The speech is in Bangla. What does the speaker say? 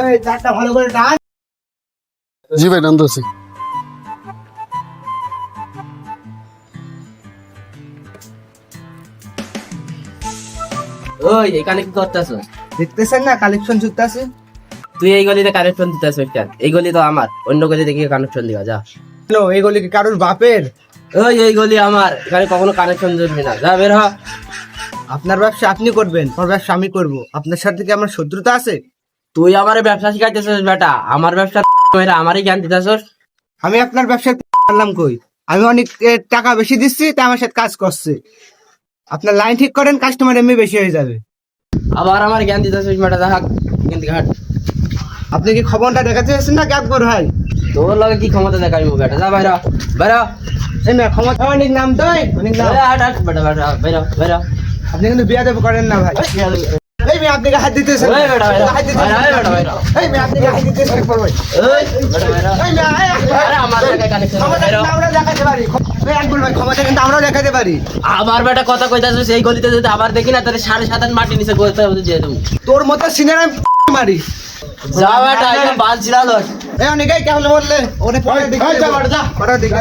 এই চারটা ভালো করে টান। জি ভাই টানতেছি। ওই এখানে কি করতেছ? দেখতেছেন না কালেকশন চলতে আছে। তুই এই গলিতে কানেকশন দিতেছ কেন? এই গলি তো আমার, অন্য গলিতে গিয়ে কানেকশন দিবা যা। হ্যালো, এইগুলি কি কারোর বাপের? ওই এই গলি আমার, এখানে কখনো কানেকশন দিবি না, যা বের হ। আপনার ব্যবসা আপনি করবেন, আমার ব্যবসা আমি করব। আপনার সাথে কি আমার শত্রুতা আছে? তুই আমার ব্যবসা শিখাইতেছিস বেটা, আমার ব্যবসা মেয়েরা আমারই জ্ঞান দিতেছস। আমি আপনার ব্যবসার পারলাম কই? আমি অনেক টাকা বেশি দিচ্ছি, তাই আমার সাথে কাজ করছে। আপনার লাইন ঠিক করেন, কাস্টমার এমনি বেশি হয়ে যাবে। আবার আমার জ্ঞান দিতেছিস বেটা, দেখা কিন্তু ঘাট। আপনি কি খবরটা দেখাতে চাচ্ছেন না একবার ভাই? তোর লগে কি ক্ষমতা দেখাবি বেটা, যা বাইরা বাইরা। এই মেয়ে ক্ষমতা অনেক নাম তো, অনেক নাম। হাট হাট বেটা বেটা, বাইরা বাইরা। আপনি কিন্তু বিয়া দেব করেন না ভাই। এই মেয়ে আপনি হাত দিতেছেন। ওই বেটা বাইরা, হাত দিতেছেন। বাইরা বেটা বাইরা। এই মেয়ে আপনি হাত দিতেছেন ভাই। ওই বেটা বাইরা। এই মেয়ে আরে আমার জায়গায় কানেকশন ক্ষমতা বাইরা। কিন্তু আমরা দেখাতে পারি। এই আকবর ভাই ক্ষমতা কিন্তু আমরাও দেখাতে পারি। আবার বেটা কথা কইতাছিস, এই গলিতে যদি আবার দেখি না তাহলে 7.5 মাটি নিচে গোলতে দিয়ে দেবো। তোর মতো সিনেমা মারি। যা বেটা, একদম বাল ছিড়া লস। এই অনেকেই কেমন বললে ওরে পরে দেখি। যা বেটা, যা। পরে দেখি।